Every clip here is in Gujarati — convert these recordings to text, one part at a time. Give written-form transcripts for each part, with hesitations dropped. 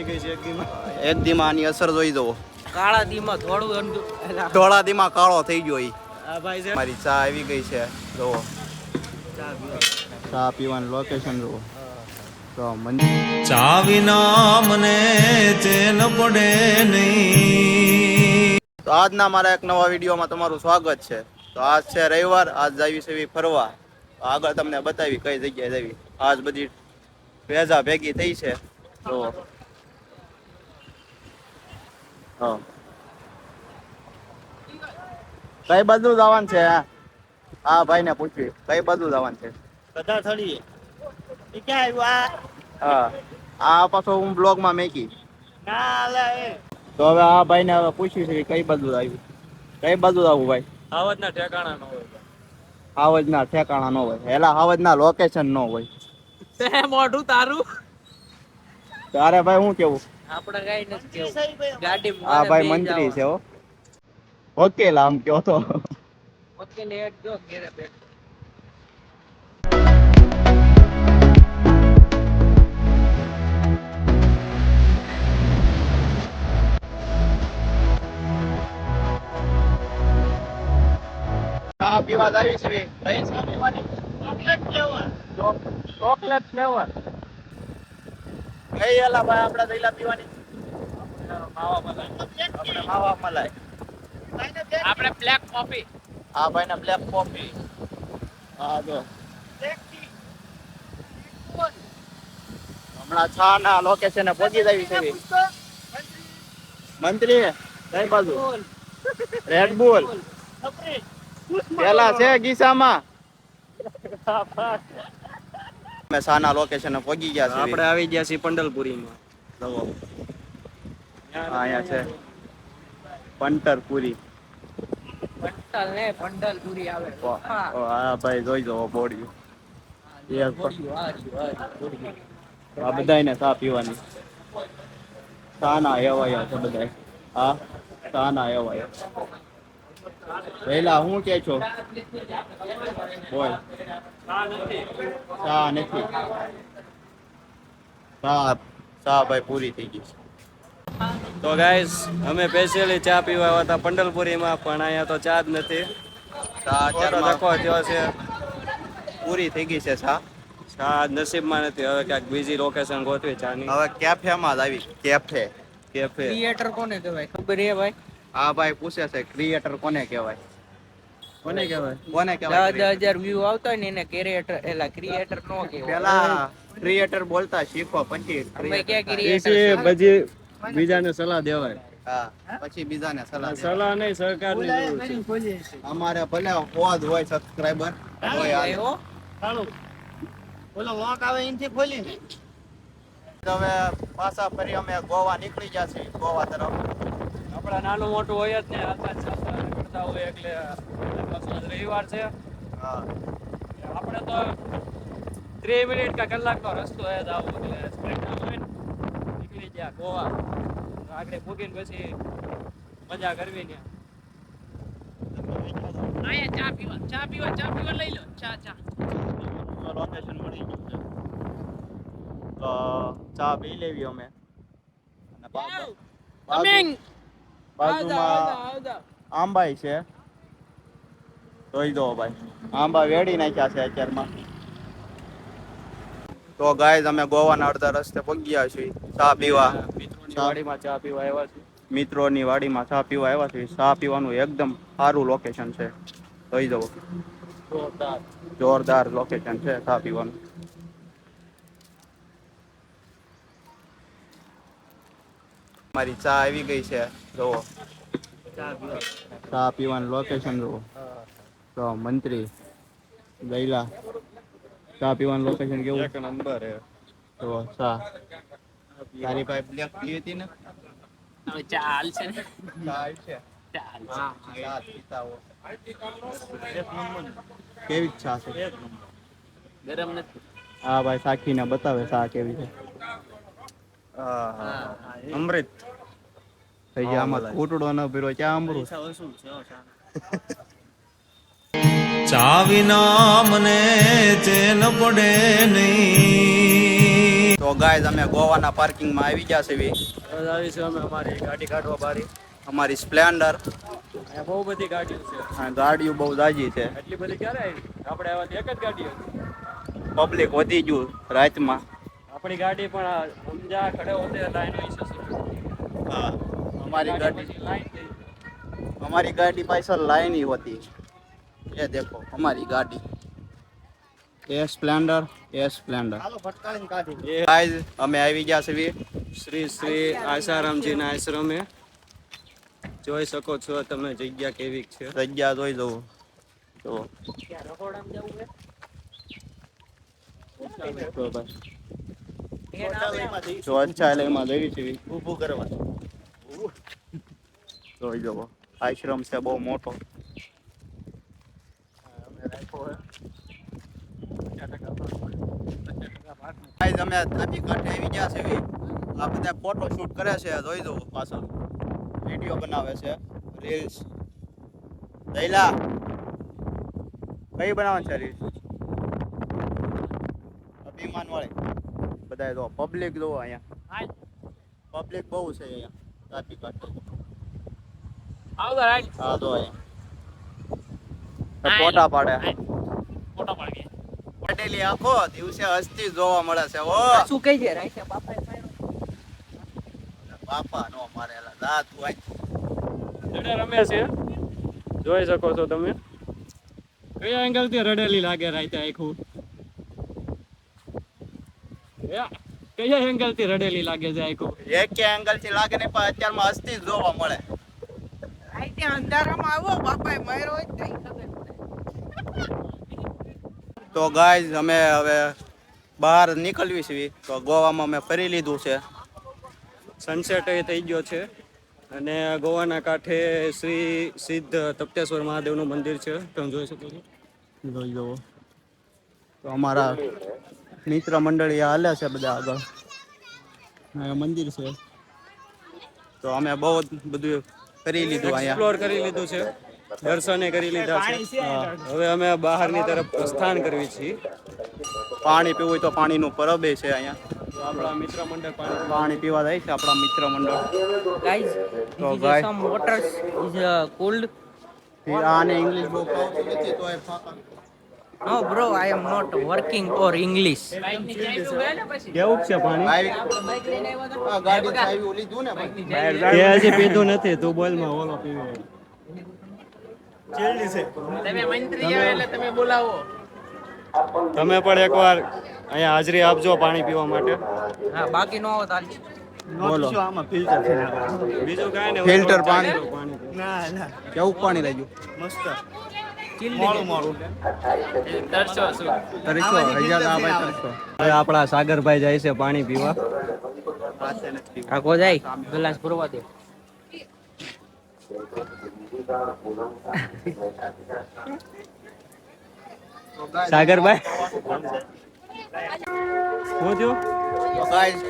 એક દીમાં આની અસર જોઈ દો. કાળા દીમાં થોડું ધોળા દીમાં કાળો થઈ ગયો ઈ. આ ભાઈ છે મારી ચા આવી ગઈ છે. જો ચા પીવાનું લોકેશન જુઓ. તો ચા વિના મને ચેન પડે નહીં. તો આજના મારા એક નવા વિડીયોમાં તમારું સ્વાગત છે. તો આજ છે રવિવાર, આજ જાવી છે ફરવા. આગળ તમને બતાવી કઈ જગ્યાએ જવી. આજ બધી ભેજા ભેગી થઈ છે. તો હા, કઈ બાજુ જવાનું છે? હા ભાઈ ને પૂછ્યું કઈ બાજુ જવાનું છે. બધા થડી એ ક્યાં આવ્યું હા, આ પાછો હું બ્લોગ માં મેકી. ના લે તો હવે આ ભાઈ ને હવે પૂછ્યું છે કે કઈ બાજુ આવ્યું, કઈ બાજુ આવું ભાઈ? આવત ના ઠેકાણા ન હોય, હાવજ ના ઠેકાણા ન હોય. હેલા હાવજ ના લોકેશન ન હોય. મોઢું તારું તારે ભાઈ શું કેવું? આપણે કઈ નથી કેવું. ગાડી આ ભાઈ મંત્રી છે હો. ઓકે આમ કયો તો. ઓકે લેટ જો ઘેરે બેઠ. ચા પીવા આવી છે. કઈ ચા પીવાની? Chocolate flavour. કઈ એલા ભાઈ આપણે દઈલા પીવાની? આપણે માવા મલાઈ. આપણે બ્લેક કોફી. આ ભાઈ ને બ્લેક કોફી. હા જો હમણાં છા ના લોકેશન પહોંચી આવી છે. મંત્રી કઈ બાજુ? રેડ બુલ પેલા છે ગીસામાં. અમે સાના લોકેશન પહોંચી ગયા છે. આપણે આવી ગયા છીએ પંડલપુરીમાં. અહીંયા છે પંટરપુરી. પંડલ ને પંડલપુરી આવે. હા ભાઈ જોઈ જો બોડી. આ બધાને ચા પીવાની. સાના એવાયા છે બધા. હા સાના એવાયા. પહેલા હું કે છો બોલ? ચા નથી. ચા ભાઈ પૂરી થઈ ગઈ છે. તો ગાઈસ અમે સ્પેશિયલી ચા પીવા આવ્યા હતા પંડલપુરીમાં, પણ અહીંયા તો ચા જ નથી. ચા અત્યારે ધક્કો થયો છે. પૂરી થઈ ગઈ છે ચા. ચા નસીબમાં નથી. હવે ક્યાંક બીજી લોકેશન ગોતવી ચાની. હવે કેફેમાં જ આવી. કેફે ક્રિએટર કોને કહેવાય ખબર છે ભાઈ? આ ભાઈ પૂછે છે ક્રિએટર કોને કહેવાય? કોને કહેવાય? કોને કહેવાય? 10,000 વ્યૂ આવતા હોય ને એને ક્રિએટર ક્રિએટર નો કહેવાય. પેલા ક્રિએટર બોલતા શીખો પછી અમે ક્યાં creator. ક્રિએટર બીજાને સલાહ દેવાય. હા પછી બીજાને સલાહ દેવાય. સલાહ નહીં, સરકારની જરૂર છે. અમારે ભલે હોદ હોય સબસ્ક્રાઇબર હોય હાલે. ઓલો વોક આવે એનથી ખોલી ને. હવે પાછા ફરી અમે ગોવા નીકળી ગયા છીએ. ગોવા તરફ આપડા નાનું મોટું હોય જ ને, કરતા હોય એટલે પાછો રવિવાર છે. હા આપણે તો 3 મિનિટ કા કલાકનો રસ્તો હે જાવ એટલે સ્પ્લેન્ડર હોય ને નીકળી ગયા ગોવા. આગળ પૂગીને પછી મજા કરવી ને. આયા ચા પીવા લઈ લો. ચા લોકેશન મળી ગયું છે. તો ચા પી લેવી અમે. અને બાજુમાં આંબાઈ છે. જોઈ દો ભાઈ, આંબા વેડી નાખ્યા છે અત્યારમાં. તો ગાઈઝ અમે ગોવાના અડધા રસ્તે પહોંચી ગયા છીએ ચા પીવા. વાડીમાં ચા પીવા આવ્યા છે. મિત્રોની વાડીમાં ચા પીવા આવ્યા છીએ. ચા પીવાનું એકદમ સારું લોકેશન છે. જોઈ દો જોરદાર લોકેશન છે ચા પીવાનું. મારી ચા આવી ગઈ છે. જુઓ ચા પીવાનું લોકેશન જુઓ. તો મંત્રી ગયેલા ચા પીવાનું લોકેશન કેવું? એક નંબર હે. તો ચા તારી પાસે બ્લેક પી હતી ને? હવે ચા હાલ છે ને? ચા છે. હા ચા પીતા હો. કેવી ચા છે? ગરમ નથી. હા ભાઈ સાખીને બતાવે ચા કેવી છે. અમૃત થઈ ગયા. આમાં ઘૂંટડો ન પીરો ક્યાં અમૃત. ચા વિના મને ચેન પડે નહીં. તો તો ગાઈઝ અમે ગોવાના પાર્કિંગમાં આવી ગયા છે હવે આવી છે અમે અમારી ગાડી કાઢવા બારી. અમારી સ્પ્લેન્ડર. અહીંયા બહુ બધી ગાડીઓ છે. આ ગાડીઓ બહુ જાજી છે. એટલી બધી ક્યારે આવી? આપણે આવા એક જ ગાડી હતી. પબ્લિક વધી ગયું રાતમાં. આપણી ગાડી પણ સમજા ખડે હોતે લાઈન હોય છે. હા અમારી ગાડી પછી લાઈન થઈ. हमारी गाड़ी पाइसल लाइन ही होती है। ये देखो हमारी गाड़ी ये स्प्लेंडर गाइस हमें આવી ગયા છે શ્રી શ્રી આશારામજીના આશ્રમે. જોઈ શકો છો તમે જગ્યા કેવી છે. જગ્યા જોઈ દઉં તો શૌચાલયમાં જઈ છે ઊભું કરવા જોઈ દો આશ્રમ છે બહુ મોટો. ગાઈસ અમે નદી કાંઠે આવી ગયા છે આ બધા ફોટો શૂટ કરે છે જોઈ દો પાછળ વિડિયો બનાવે છે રીલ્સ. દઈલા કઈ બનાવવાનું છે રીલ્સ? અભિમાન વાળી બધા જો પબ્લિક જો અહીંયા પબ્લિક બહુ છે અહીંયા નદી કાંઠે. આવતા રાઈટ. હા તો અહીંયા ફોટા પાડે. ફોટો પાડી. પટેલી આખો દિવસે હસ્તી જોવા મળે છે. ઓ શું કહી દે રાઈટ બાપા બાપા નો મારેલા દાંત હોય. રડે રમે છે. જોઈ શકો છો તમે. કયા એંગલ થી રડેલી લાગે રાઈતે આખું? કયા એંગલ થી રડેલી લાગે છે આખું? એક એંગલ થી લાગે ને પણ અત્યારમાં હસ્તી જ જોવા મળે. રાઈતે અંધારામાં આવો બાપાએ માર્યો હોય તઈ ખબર પડે. તો ગાઈઝ અમે હવે બહાર નીકળવી છીએ તો ગોવામાં અમે ફરી લીધું છે. સનસેટ એ થઈ ગયો છે અને ગોવાના કાંઠે શ્રી સિદ્ધ તપ્તેશ્વર મહાદેવનું મંદિર છે. તમે જોઈ શકો છો. જોઈ જવો તો અમારા મિત્ર મંડળી હાલે છે બધા આગળ. મંદિર છે તો અમે બહુ બધું કરી લીધું અહીંયા. એક્સપ્લોર કરી લીધું છે. દર્શને કરી લીધા છે. હવે અમે બહારની તરફ પ્રસ્થાન કરવી છીએ. પાણી પીવું હોય તો પાણીનું પરબ છે અહીંયા. તો આપણા મિત્ર મંડળ પાણી પીવા જાય છે આપણા મિત્ર મંડળ. Guys, તો this is guys some waters is cold. આને ઇંગ્લિશ બહુ ફાવતું નથી તો એ ફાકા. No bro, I am not working for English. કેવું છે પાણી? આ ગાડી ચાવી ઓલી દઉં ને ભાઈ. એ હજી પીધું નથી. તું બોલ માં ઓલો પીવે. તમે મંત્રી આવે એટલે તમે બોલાવો. તમે પણ એકવાર અહીંયા હાજરી આપજો પાણી પીવા માટે. હા બાકી નો આવો તો હાલશે. બોલો બીજું કાંઈ નહીં. ફિલ્ટર પાણી પાણી કેવું પાણી લઈ ગયું? તરસો શું? તરીસો હજાર આ ભાઈ તરીસો. હવે આપણા સાગરભાઈ જાય છે પાણી પીવા. આખો જાય ગ્લાસ ભરવા દે. સાગરભાઈ શું થયું? તો ગાઈસ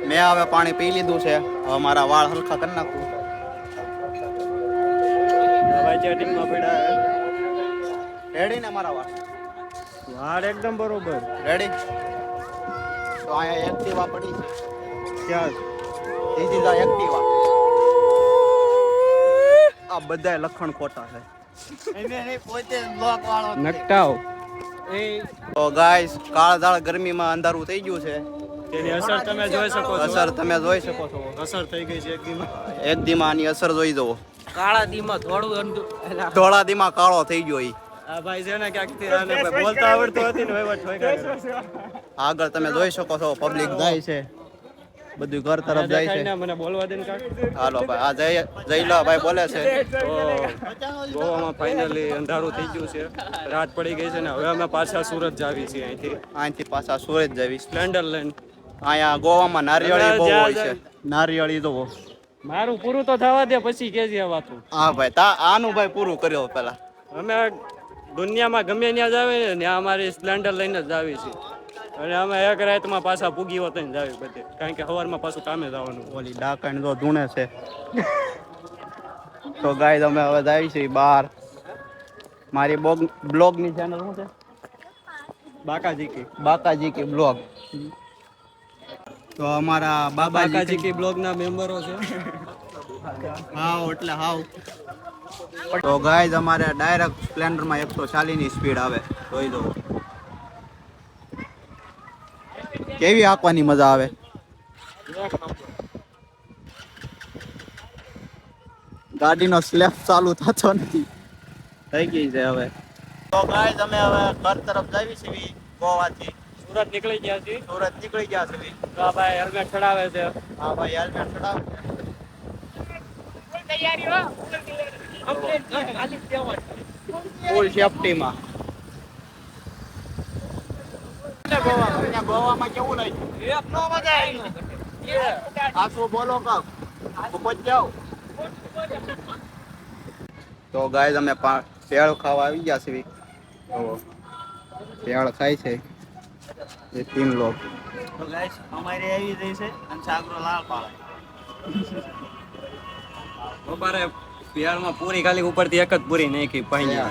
મેં હવે પાણી પી લીધું છે. હવે મારા વાળ હલકા કરી નાખું. ભાઈ ચેટિંગમાં પડ્યા. રેડી ને મારા વાળ? વાળ એકદમ બરોબર. રેડી? તો અહીંયા એક્ટિવા પડી છે. ક્યાં? દીદી દા એક્ટિવા. આ બધાય લખણ ખોટા છે. નકટાવ. તો ગાઈસ કાળઝાળ ગરમીમાં અંધારું થઈ ગયું છે. તેની અસર તમે જોઈ શકો છો. અસર તમે જોઈ શકો છો. અસર થઈ ગઈ છે એક દીમાં. એક દીમાની અસર જોઈ જવો. કાળા દીમાં થોડું અંધુ ધોળા દીમાં કાળો થઈ ગયો ઈ. આ ભાઈ છે ને ક્યાંકથી આને બોલતા આવડતું હતી ને વહીવટ ઠોકાય છે. આગળ તમે જોઈ શકો છો પબ્લિક જાય છે. બધું ઘર તરફ જાય છે. મને બોલવા દે ને કાક. હાલો ભાઈ આ જયલા ભાઈ બોલે છે. તો ગોવામાં ફાઇનલી અંધારું થઈ ગયું છે. રાત પડી ગઈ છે ને હવે અમે પાછા સુરત જાવી છીએ અહીંથી. અહીંથી પાછા સુરત જવી. સ્પ્લેન્ડર લઈને. અહીંયા ગોવામાં નારિયેળી બહુ હોય છે. નારિયેળી તો મારું પૂરું તો થવા દે પછી કેજે આ વાતું. હા ભાઈ આનું ભાઈ પૂરું કર્યો પેલા. અમે દુનિયામાં ગમે ત્યાં જ આવે ને ત્યાં અમારી સ્પ્લેન્ડર લઈને જ આવી છીએ. અને અમે એક રાતમાં પાછા પૂગી હોત ને જ આવી બધે. કારણ કે સવારમાં પાછું કામે જવાનું. ઓલી ડાકણ તો ધૂણે છે. તો ગાઈસ અમે હવે જાય છે બહાર. મારી બ્લોગની ચેનલ શું છે? બાકાજી કી બાકાજી કી બ્લોગ. તો અમારા બાબા બાકાજી કી બ્લોગ ના મેમ્બરો છે. હાવ એટલે હાવ. તો ગાઈઝ અમારે ડાયરેક્ટ સ્પ્લેન્ડરમાં 140 ની સ્પીડ આવે, જોઈ દો કેવી આંકવાની મજા આવે. ગાડીનો સ્લેપ ચાલુ થતો નથી, થઈ ગઈ છે હવે. તો ગાઈઝ અમે હવે ઘર તરફ જઈએ છીએ ગોવાથી. સુરત નીકળી ગયા છે. સુરત નીકળી ગયા છે. તો આ ભાઈ હેલ્મેટ ચડાવે છે. હા ભાઈ હેલ્મેટ ચડાવે છે. ફૂલ સેફટીમાં. ગોવામાં કેવું લાગ્યું? આ શું બોલો કાક ઉપજ જાઓ. તો ગાઈઝ અમે ભેળ ખાવા આવી ગયા છીએ. તો ભેળ ખાય છે એ 3 લોક. તો ગાઈઝ અમારી આવી રહી છે અને સાગરો લાલ પાડે. બપારે ભેળમાં પૂરી ખાલી ઉપરથી એક જ પૂરી નાખી પાણી.